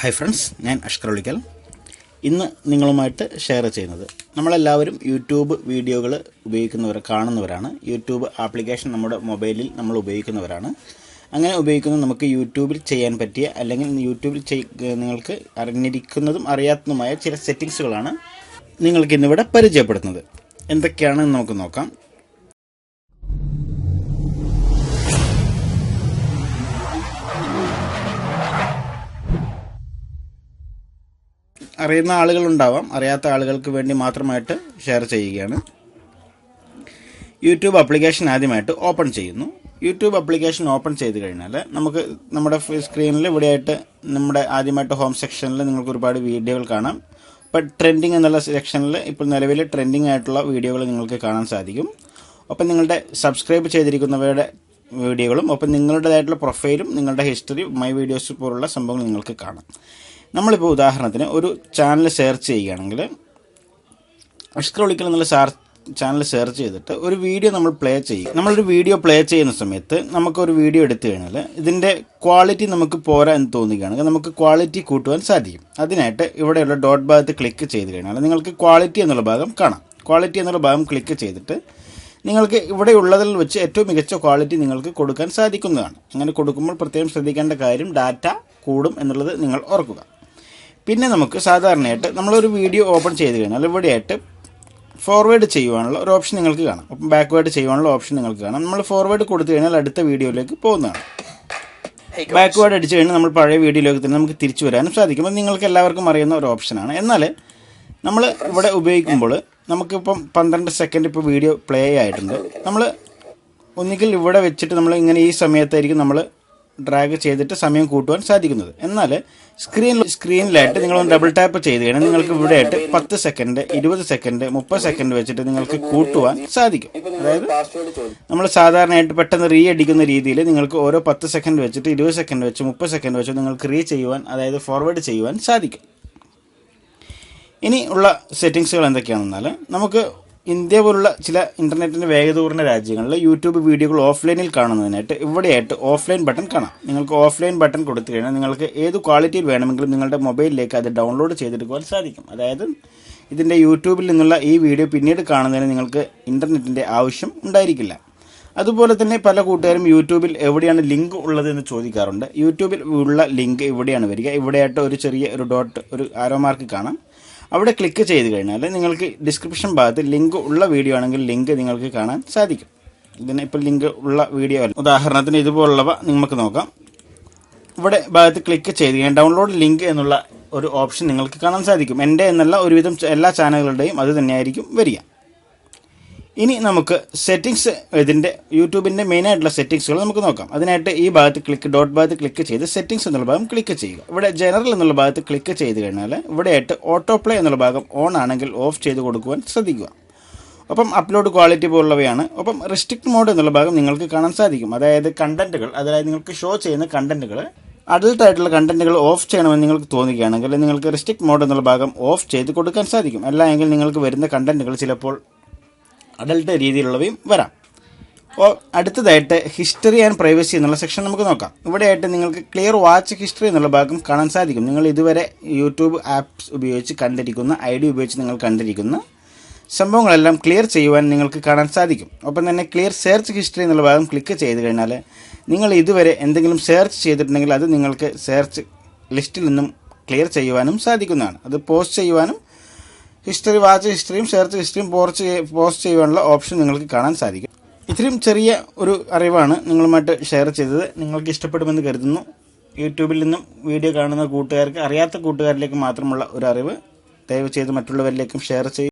Hi friends, ഞാൻ അഷ്കർ. ഇന്ന് നിങ്ങളുമായിട്ട് ഷെയർ ചെയ്യുന്നത്, നമ്മളെല്ലാവരും യൂട്യൂബ് വീഡിയോകൾ കാണുന്നവരാണ്. യൂട്യൂബ് ആപ്ലിക്കേഷൻ നമ്മുടെ മൊബൈലിൽ നമ്മൾ ഉപയോഗിക്കുന്നവരാണ്. അങ്ങനെ ഉപയോഗിക്കുന്ന നമുക്ക് യൂട്യൂബിൽ ചെയ്യാൻ പറ്റിയ, അല്ലെങ്കിൽ യൂട്യൂബിൽ നിങ്ങൾക്ക് അറിഞ്ഞിരിക്കുന്നതും അറിയാത്തതുമായ ചില സെറ്റിങ്സുകളാണ് നിങ്ങൾക്കിന്നിവിടെ പരിചയപ്പെടുത്തുന്നത്. എന്തൊക്കെയാണെന്ന് നമുക്ക് നോക്കാം. അറിയുന്ന ആളുകളുണ്ടാവാം, അറിയാത്ത ആളുകൾക്ക് വേണ്ടി മാത്രമായിട്ട് ഷെയർ ചെയ്യുകയാണ്. യൂട്യൂബ് ആപ്ലിക്കേഷൻ ആദ്യമായിട്ട് ഓപ്പൺ ചെയ്യുന്നു. യൂട്യൂബ് ആപ്ലിക്കേഷൻ ഓപ്പൺ ചെയ്ത് കഴിഞ്ഞാൽ നമുക്ക് നമ്മുടെ സ്ക്രീനിൽ ഇവിടെയായിട്ട് നമ്മുടെ ആദ്യമായിട്ട് ഹോം സെക്ഷനിൽ നിങ്ങൾക്ക് ഒരുപാട് വീഡിയോകൾ കാണാം. ഇപ്പോൾ ട്രെൻഡിങ് എന്നുള്ള സെക്ഷനിൽ ഇപ്പോൾ നിലവിൽ ട്രെൻഡിങ് ആയിട്ടുള്ള വീഡിയോകൾ നിങ്ങൾക്ക് കാണാൻ സാധിക്കും. ഒപ്പം നിങ്ങളുടെ സബ്സ്ക്രൈബ് ചെയ്തിരിക്കുന്നവരുടെ വീഡിയോകളും, ഒപ്പം നിങ്ങളുടേതായിട്ടുള്ള പ്രൊഫൈലും, നിങ്ങളുടെ ഹിസ്റ്ററി, മൈ വീഡിയോസ് പോലുള്ള സംഭവങ്ങൾ നിങ്ങൾക്ക് കാണാം. നമ്മളിപ്പോൾ ഉദാഹരണത്തിന് ഒരു ചാനൽ സെർച്ച് ചെയ്യുകയാണെങ്കിൽ, അഷ്കർ എന്നുള്ള ചാനൽ സെർച്ച് ചെയ്തിട്ട് ഒരു വീഡിയോ നമ്മൾ പ്ലേ ചെയ്യും. നമ്മളൊരു വീഡിയോ പ്ലേ ചെയ്യുന്ന സമയത്ത് നമുക്കൊരു വീഡിയോ എടുത്തു കഴിഞ്ഞാൽ ഇതിൻ്റെ ക്വാളിറ്റി നമുക്ക് പോരാ എന്ന് തോന്നുകയാണെങ്കിൽ നമുക്ക് ക്വാളിറ്റി കൂട്ടുവാൻ സാധിക്കും. അതിനായിട്ട് ഇവിടെയുള്ള ഡോട്ട് ഭാഗത്ത് ക്ലിക്ക് ചെയ്ത് കഴിഞ്ഞാൽ നിങ്ങൾക്ക് ക്വാളിറ്റി എന്നുള്ള ഭാഗം കാണാം. ക്വാളിറ്റി എന്നുള്ള ഭാഗം ക്ലിക്ക് ചെയ്തിട്ട് നിങ്ങൾക്ക് ഇവിടെ ഉള്ളതിൽ വെച്ച് ഏറ്റവും മികച്ച ക്വാളിറ്റി നിങ്ങൾക്ക് കൊടുക്കാൻ സാധിക്കുന്നതാണ്. അങ്ങനെ കൊടുക്കുമ്പോൾ പ്രത്യേകം ശ്രദ്ധിക്കേണ്ട കാര്യം, ഡാറ്റ കൂടും എന്നുള്ളത് നിങ്ങൾ ഓർക്കുക. പിന്നെ നമുക്ക് സാധാരണയായിട്ട് നമ്മളൊരു വീഡിയോ ഓപ്പൺ ചെയ്ത് കഴിഞ്ഞാൽ ഇവിടെയായിട്ട് ഫോർവേഡ് ചെയ്യുവാനുള്ള ഒരു ഓപ്ഷൻ നിങ്ങൾക്ക് കാണാം. അപ്പം ബാക്ക്വേഡ് ചെയ്യുവാനുള്ള ഓപ്ഷൻ നിങ്ങൾക്ക് കാണാം. നമ്മൾ ഫോർവേഡ് കൊടുത്തു കഴിഞ്ഞാൽ അടുത്ത വീഡിയോയിലേക്ക് പോകുന്നതാണ്. ബാക്ക്വേഡ് അടിച്ചു കഴിഞ്ഞാൽ നമ്മൾ പഴയ വീഡിയോയിലേക്ക് തന്നെ നമുക്ക് തിരിച്ചു വരാനും സാധിക്കും. അത് നിങ്ങൾക്ക് എല്ലാവർക്കും അറിയുന്ന ഒരു ഓപ്ഷനാണ്. എന്നാൽ നമ്മൾ ഇവിടെ ഉപയോഗിക്കുമ്പോൾ നമുക്കിപ്പം 12 സെക്കൻഡ് ഇപ്പോൾ വീഡിയോ പ്ലേ ആയിട്ടുണ്ട്. നമ്മൾ ഒന്നുകിൽ ഇവിടെ വെച്ചിട്ട് നമ്മൾ ഇങ്ങനെ ഈ സമയത്തായിരിക്കും നമ്മൾ ഡ്രാഗ് ചെയ്തിട്ട് സമയം കൂട്ടുവാൻ സാധിക്കുന്നത്. എന്നാൽ സ്ക്രീനിലായിട്ട് നിങ്ങളൊന്ന് ഡബിൾ ടാപ്പ് ചെയ്ത് കഴിഞ്ഞാൽ നിങ്ങൾക്ക് ഇവിടെയായിട്ട് 10 സെക്കൻഡ്, 20 സെക്കൻഡ്, 30 സെക്കൻഡ് വെച്ചിട്ട് നിങ്ങൾക്ക് കൂട്ടുവാൻ സാധിക്കും. അതായത് നമ്മൾ സാധാരണയായിട്ട് പെട്ടെന്ന് റീ അടിക്കുന്ന രീതിയിൽ നിങ്ങൾക്ക് ഓരോ 10 സെക്കൻഡ് വെച്ചിട്ട് 20 സെക്കൻഡ് വെച്ച് 30 സെക്കൻഡ് വെച്ച് നിങ്ങൾക്ക് റീ ചെയ്യുവാൻ, അതായത് ഫോർവേഡ് ചെയ്യുവാൻ സാധിക്കും. ഇനി ഉള്ള സെറ്റിങ്സുകൾ എന്തൊക്കെയാണെന്നാൽ, നമുക്ക് ഇന്ത്യ പോലുള്ള ചില ഇൻ്റർനെറ്റിൻ്റെ വേഗത കുറഞ്ഞ രാജ്യങ്ങളിൽ യൂട്യൂബ് വീഡിയോകൾ ഓഫ്ലൈനിൽ കാണുന്നതിനായിട്ട് ഇവിടെയായിട്ട് ഓഫ്ലൈൻ ബട്ടൺ കാണാം. നിങ്ങൾക്ക് ഓഫ്ലൈൻ ബട്ടൺ കൊടുത്തു കഴിഞ്ഞാൽ നിങ്ങൾക്ക് ഏത് ക്വാളിറ്റിയിൽ വേണമെങ്കിലും നിങ്ങളുടെ മൊബൈലിലേക്ക് അത് ഡൗൺലോഡ് ചെയ്തെടുക്കുവാൻ സാധിക്കും. അതായത് ഇതിൻ്റെ യൂട്യൂബിൽ നിന്നുള്ള ഈ വീഡിയോ പിന്നീട് കാണുന്നതിന് നിങ്ങൾക്ക് ഇൻ്റർനെറ്റിൻ്റെ ആവശ്യം ഉണ്ടായിരിക്കില്ല. അതുപോലെ തന്നെ പല കൂട്ടുകാരും യൂട്യൂബിൽ എവിടെയാണ് ലിങ്ക് ഉള്ളതെന്ന് ചോദിക്കാറുണ്ട്. യൂട്യൂബിൽ ഉള്ള ലിങ്ക് ഇവിടെയാണ് വരിക. ഇവിടെയായിട്ട് ഒരു ചെറിയ ഒരു ഡോട്ട്, ഒരു ആരോ മാർക്ക് കാണാം. അവിടെ ക്ലിക്ക് ചെയ്ത് കഴിഞ്ഞാൽ നിങ്ങൾക്ക് ഡിസ്ക്രിപ്ഷൻ ഭാഗത്ത് ലിങ്ക് ഉള്ള വീഡിയോ ആണെങ്കിൽ ലിങ്ക് നിങ്ങൾക്ക് കാണാൻ സാധിക്കും. ഇതിന് ഇപ്പോൾ ലിങ്ക് ഉള്ള വീഡിയോ അല്ല. ഉദാഹരണത്തിന് ഇതുപോലുള്ളവ നമുക്ക് നോക്കാം. ഇവിടെ ഭാഗത്ത് ക്ലിക്ക് ചെയ്ത് കഴിഞ്ഞാൽ ഡൗൺലോഡ് ലിങ്ക് എന്നുള്ള ഒരു ഓപ്ഷൻ നിങ്ങൾക്ക് കാണാൻ സാധിക്കും. എൻ്റെ എന്നല്ല, ഒരുവിധം എല്ലാ ചാനലുകളുടെയും അത് തന്നെയായിരിക്കും വരിക. ഇനി നമുക്ക് സെറ്റിങ്സ്, ഇതിൻ്റെ യൂട്യൂബിൻ്റെ മെയിനായിട്ടുള്ള സെറ്റിങ്സുകൾ നമുക്ക് നോക്കാം. അതിനായിട്ട് ഈ ഭാഗത്ത് ഡോട്ട് ഭാഗത്ത് ക്ലിക്ക് ചെയ്ത് സെറ്റിങ്സ് എന്നുള്ള ഭാഗം ക്ലിക്ക് ചെയ്യുക. ഇവിടെ ജനറൽ എന്നുള്ള ഭാഗത്ത് ക്ലിക്ക് ചെയ്ത് കഴിഞ്ഞാൽ ഇവിടെയായിട്ട് ഓട്ടോ പ്ലേ എന്നുള്ള ഭാഗം ഓൺ ആണെങ്കിൽ ഓഫ് ചെയ്ത് കൊടുക്കുവാൻ ശ്രദ്ധിക്കുക. ഒപ്പം അപ്ലോഡ് ക്വാളിറ്റി പോലുള്ളവയാണ്. ഒപ്പം റെസ്ട്രിക്ട് മോഡ് എന്നുള്ള ഭാഗം നിങ്ങൾക്ക് കാണാൻ സാധിക്കും. അതായത് കണ്ടന്റുകൾ, അതായത് നിങ്ങൾക്ക് ഷോ ചെയ്യുന്ന കണ്ടന്റുകൾ, അഡൽട്ട് ആയിട്ടുള്ള കണ്ടന്റുകൾ ഓഫ് ചെയ്യണമെന്ന് നിങ്ങൾക്ക് തോന്നുകയാണെങ്കിൽ നിങ്ങൾക്ക് റെസ്ട്രിക്ട് മോഡ് എന്നുള്ള ഭാഗം ഓഫ് ചെയ്ത് കൊടുക്കാൻ സാധിക്കും. അല്ല എങ്കിൽ നിങ്ങൾക്ക് വരുന്ന കണ്ടന്റുകൾ ചിലപ്പോൾ അഡൽട്ട് രീതിയിലുള്ളവയും വരാം. അടുത്തതായിട്ട് ഹിസ്റ്ററി ആൻഡ് പ്രൈവസി എന്നുള്ള സെക്ഷൻ നമുക്ക് നോക്കാം. ഇവിടെയായിട്ട് നിങ്ങൾക്ക് ക്ലിയർ വാച്ച് ഹിസ്റ്ററി എന്നുള്ള ഭാഗം കാണാൻ സാധിക്കും. നിങ്ങൾ ഇതുവരെ യൂട്യൂബ് ആപ്സ് ഉപയോഗിച്ച് കണ്ടിരിക്കുന്ന, ID ഉപയോഗിച്ച് നിങ്ങൾ കണ്ടിരിക്കുന്ന സംഭവങ്ങളെല്ലാം ക്ലിയർ ചെയ്യുവാൻ നിങ്ങൾക്ക് കാണാൻ സാധിക്കും. ഒപ്പം തന്നെ ക്ലിയർ സെർച്ച് ഹിസ്റ്ററി എന്നുള്ള ഭാഗം ക്ലിക്ക് ചെയ്ത് കഴിഞ്ഞാൽ നിങ്ങൾ ഇതുവരെ എന്തെങ്കിലും സെർച്ച് ചെയ്തിട്ടുണ്ടെങ്കിൽ അത് നിങ്ങൾക്ക് സെർച്ച് ലിസ്റ്റിൽ നിന്നും ക്ലിയർ ചെയ്യുവാനും സാധിക്കുന്നതാണ്. അത് പോസ്റ്റ് ചെയ്യുവാനും, ഹിസ്റ്ററി, വാച്ച് ഹിസ്റ്ററിയും സെർച്ച് ഹിസ്റ്ററിയും പോസ്റ്റ് ചെയ്യുവാനുള്ള ഓപ്ഷൻ നിങ്ങൾക്ക് കാണാൻ സാധിക്കും. ഇത്രയും ചെറിയ ഒരു അറിവാണ് നിങ്ങളുമായിട്ട് ഷെയർ ചെയ്തത്. നിങ്ങൾക്ക് ഇഷ്ടപ്പെടുമെന്ന് കരുതുന്നു. യൂട്യൂബിൽ നിന്നും വീഡിയോ കാണുന്ന കൂട്ടുകാർക്ക്, അറിയാത്ത കൂട്ടുകാരിലേക്ക് മാത്രമുള്ള ഒരു അറിവ്. ദയവ് ചെയ്ത് മറ്റുള്ളവരിലേക്കും ഷെയർ ചെയ്യും.